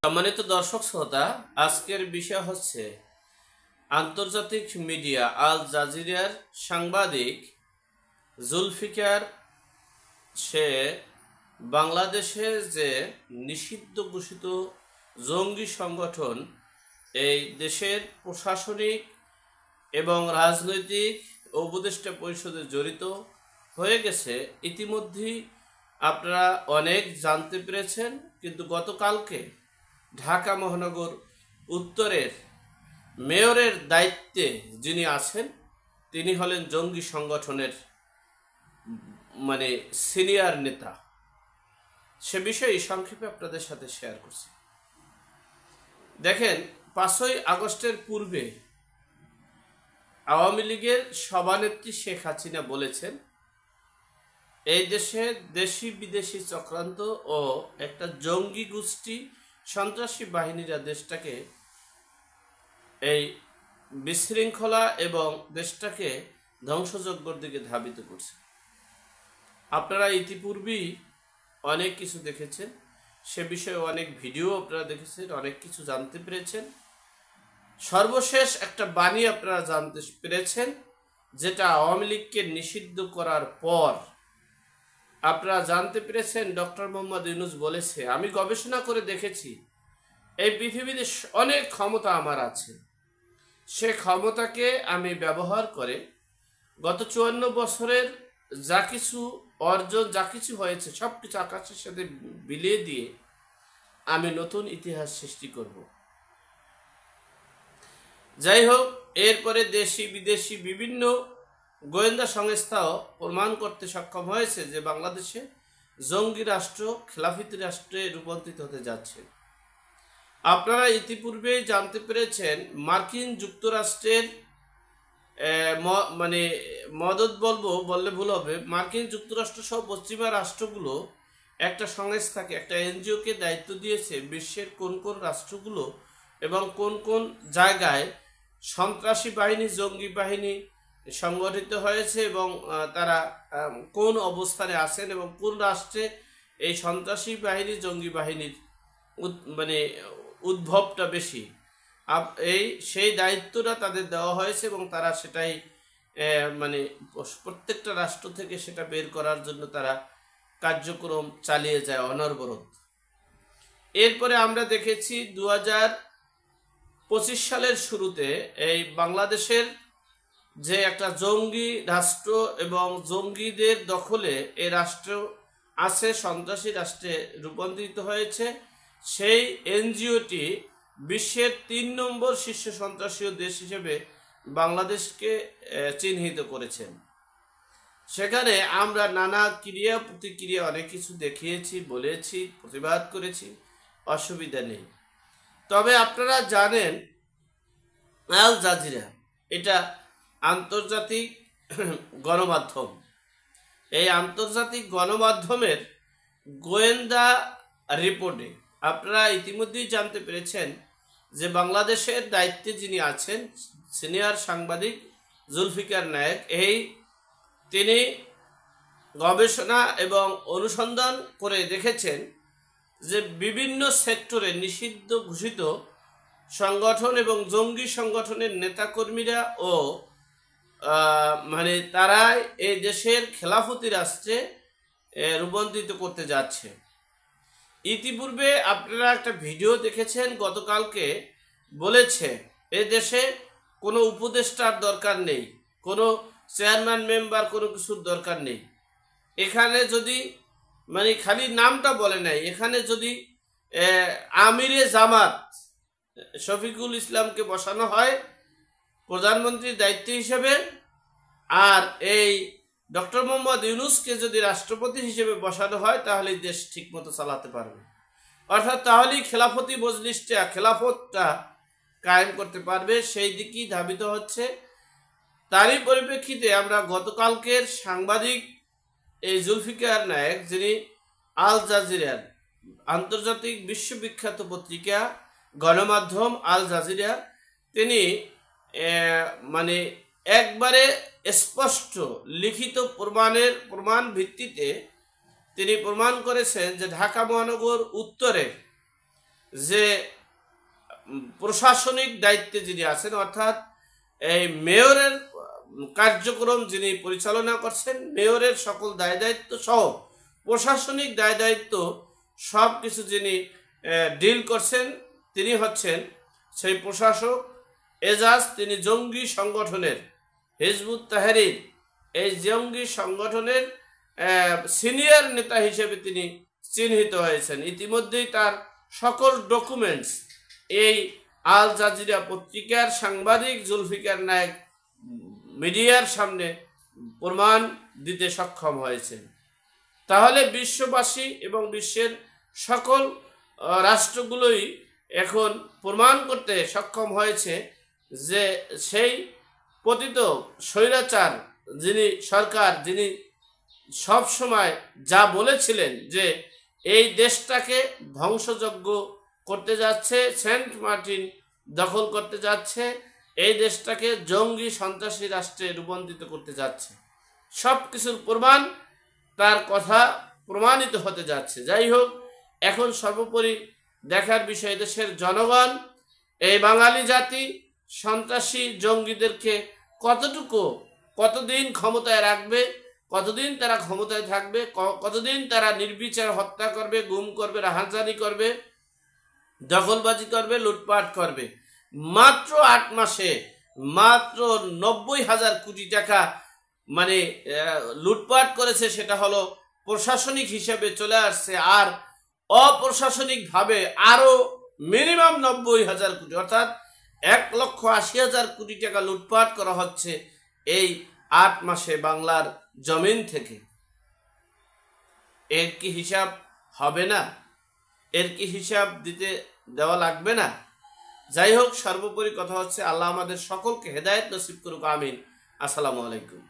সম্মানিত দর্শক শ্রোতা, আজকের বিষয় হচ্ছে আন্তর্জাতিক মিডিয়া আল জাজিরার সাংবাদিক জুলফিকার সে বাংলাদেশে যে নিষিদ্ধ ঘোষিত জঙ্গি সংগঠন এই দেশের প্রশাসনিক এবং রাজনৈতিক উপদেষ্টা পরিষদে জড়িত হয়ে গেছে ইতিমধ্যেই আপনারা অনেক জানতে পেরেছেন। কিন্তু গতকালকে ঢাকা মহানগর উত্তরের মেয়রের দায়িত্বে যিনি আছেন তিনি হলেন জঙ্গি সংগঠনের সিনিয়র নেতা। সে বিষয়ে সংক্ষেপে আপনাদের সাথে শেয়ার করছি। দেখেন, 5ই আগস্টের পূর্বে আওয়ামী লীগের সভানেত্রী শেখ হাসিনা বলেছেন এই দেশে দেশি বিদেশি চক্রান্ত ও একটা জঙ্গি গোষ্ঠী সন্ত্রাসী বাহিনীরা দেশটাকে এই বিশৃঙ্খলা এবং দেশটাকে ধ্বংসযজ্ঞের দিকে ধাবিত করছে। আপনারা ইতিপূর্বেই অনেক কিছু দেখেছেন, সে বিষয়ে অনেক ভিডিও আপনারা দেখেছেন, অনেক কিছু জানতে পেরেছেন। সর্বশেষ একটা বাণী আপনারা জানতে পেরেছেন, যেটা আওয়ামী লীগকে নিষিদ্ধ করার পর আপনারা জানতে পেরেছেন ডক্টর মোহাম্মদ ইউনূস বলেছে, আমি গবেষণা করে দেখেছি এই পৃথিবীতে অনেক ক্ষমতা আমার আছে, সে ক্ষমতাকে আমি ব্যবহার করে গত 54 বছরের যা কিছু অর্জন, যা কিছু হয়েছে সব কিছু আকাশের সাথে বিলিয়ে দিয়ে আমি নতুন ইতিহাস সৃষ্টি করব। যাই হোক, এরপরে দেশি বিদেশি বিভিন্ন গোয়েন্দা সংস্থাও প্রমাণ করতে সক্ষম হয়েছে যে বাংলাদেশে জঙ্গি রাষ্ট্র খেলাফতি রাষ্ট্রে রূপান্তরিত হতে যাচ্ছে। আপনারা ইতিপূর্বেই জানতে পেরেছেন মার্কিন যুক্তরাষ্ট্রের মদত বললে ভুল হবে, মার্কিন যুক্তরাষ্ট্র সহ পশ্চিমা রাষ্ট্রগুলো একটা সংস্থাকে, একটা এনজিওকে দায়িত্ব দিয়েছে বিশ্বের কোন কোন রাষ্ট্রগুলো এবং কোন কোন জায়গায় সন্ত্রাসী বাহিনী, জঙ্গি বাহিনী সংগঠিত হয়েছে এবং তারা কোন অবস্থানে আছেন এবং কোন রাষ্ট্রে এই সন্ত্রাসী বাহিনী, জঙ্গি বাহিনীর উদ্ভবটা বেশি, সেই দায়িত্বটা তাদের দেওয়া হয়েছে এবং তারা সেটাই প্রত্যেকটা রাষ্ট্র থেকে সেটা বের করার জন্য তারা কার্যক্রম চালিয়ে যায় অনবরত। এরপরে আমরা দেখেছি 2025 সালের শুরুতে এই বাংলাদেশের যে একটা জঙ্গি রাষ্ট্র এবং জঙ্গিদের দখলে এই রাষ্ট্র আছে, সন্ত্রাসী রাষ্ট্রে রূপান্তরিত হয়েছে, সেই এনজিওটি বিশ্বের 3 নম্বর শীর্ষ সন্ত্রাসী দেশ হিসেবে বাংলাদেশকে চিহ্নিত করেছেন। সেখানে আমরা নানা ক্রিয়া প্রতিক্রিয়া অনেক কিছু দেখিয়েছি, বলেছি, প্রতিবাদ করেছি, অসুবিধা নেই। তবে আপনারা জানেন আল জাজিরা এটা আন্তর্জাতিক গণমাধ্যম। এই আন্তর্জাতিক গণমাধ্যমের গোয়েন্দা রিপোর্টে আপনারা ইতিমধ্যেই জানতে পেরেছেন যে বাংলাদেশের দায়িত্বে যিনি আছেন সিনিয়র সাংবাদিক জুলফিকার নায়েক, তিনি গবেষণা এবং অনুসন্ধান করে দেখেছেন যে বিভিন্ন সেক্টরে নিষিদ্ধ ঘোষিত সংগঠন এবং জঙ্গি সংগঠনের নেতাকর্মীরা ও তারা এই দেশের খেলাফতি রাষ্ট্রে রূপান্তরিত করতে যাচ্ছে। ইতিপূর্বে আপনারা একটা ভিডিও দেখেছেন, গতকালকে বলেছে এই দেশে কোনো উপদেষ্টার দরকার নেই, কোনো চেয়ারম্যান মেম্বার, কোনো কিছুর দরকার নেই। এখানে যদি খালি নামটা বলে নাই, এখানে যদি আমিরে জামাত শফিকুল ইসলামকে বসানো হয় প্রধানমন্ত্রীর দায়িত্ব হিসেবে, আর এই ডক্টর মোহাম্মদ ইউনূসকে যদি রাষ্ট্রপতি হিসেবে বসানো হয়, তাহলে দেশ ঠিকমতো চালাতে পারবে। অর্থাৎ তাহলেই খেলাফতি মজলিসটা, খেলাফতটা কায়েম করতে পারবে, সেই দিকেই ধাবিত হচ্ছে। তারই পরিপ্রেক্ষিতে আমরা গতকালকের সাংবাদিক এই জুলফিকার নায়েক, যিনি আল জাজিরার আন্তর্জাতিক বিশ্ববিখ্যাত পত্রিকা গণমাধ্যম আল জাজিরা, তিনি একবারে স্পষ্ট লিখিত প্রমাণ ভিত্তিতে তিনি প্রমাণ করেছেন যে ঢাকা মহানগর উত্তরে যে প্রশাসনিক দায়িত্বে যিনি আছেন, অর্থাৎ এই মেয়রের কার্যক্রম যিনি পরিচালনা করছেন, মেয়রের সকল দায় দায়িত্ব সহ প্রশাসনিক দায় দায়িত্ব সব কিছু যিনি ডিল করছেন, তিনি হচ্ছেন সেই প্রশাসক এজাজ। তিনি জঙ্গি সংগঠনের হিজবুত তাহরির এই জঙ্গি সংগঠনের সিনিয়র নেতা হিসেবে তিনি চিহ্নিত হয়েছেন। ইতিমধ্যেই তার সকল ডকুমেন্টস এই আল জাজিরা পত্রিকার সাংবাদিক জুলফিকার নায়েক মিডিয়ার সামনে প্রমাণ দিতে সক্ষম হয়েছেন। তাহলে বিশ্ববাসী এবং বিশ্বের সকল রাষ্ট্রগুলোই এখন প্রমাণ করতে সক্ষম হয়েছে যে সেই পতিত স্বৈরাচার যিনি সরকার, যিনি সব সময় যা বলেছিলেন যে এই দেশটাকে ধ্বংসযজ্ঞ করতে যাচ্ছে, সেন্ট মার্টিন দখল করতে যাচ্ছে, এই দেশটাকে জঙ্গি সন্ত্রাসী রাষ্ট্রে রূপান্তরিত করতে যাচ্ছে, সব কিছুর প্রমাণ তার কথা প্রমাণিত হতে যাচ্ছে। যাই হোক, এখন সর্বোপরি দেখার বিষয় দেশের জনগণ, এই বাঙালি জাতি সন্ত্রাসী জঙ্গিদেরকে কতদিন ক্ষমতায় রাখবে, কতদিন তারা ক্ষমতায় থাকবে, কতদিন তারা নির্বিচার হত্যা করবে, গুম করবে, রাহাজানি করবে, দখলবাজি করবে, লুটপাট করবে। মাত্র 8 মাসে মাত্র 90,000 কোটি টাকা মানে লুটপাট করেছে, সেটা হলো প্রশাসনিক হিসেবে চলে আসছে, আর অপ্রশাসনিকভাবে আরো মিনিমাম 90,000 কোটি, অর্থাৎ 1,80,000 কোটি টাকা লুটপাট করা হচ্ছে এই 8 মাসে বাংলার জমিন থেকে। এর কি হিসাব হবে না? এর কি হিসাব দেওয়া লাগবে না? যাই হোক, সর্বোপরি কথা হচ্ছে আল্লাহ আমাদের সকলকে হেদায়েত নসিব করুক, আমিন। আসসালামু আলাইকুম।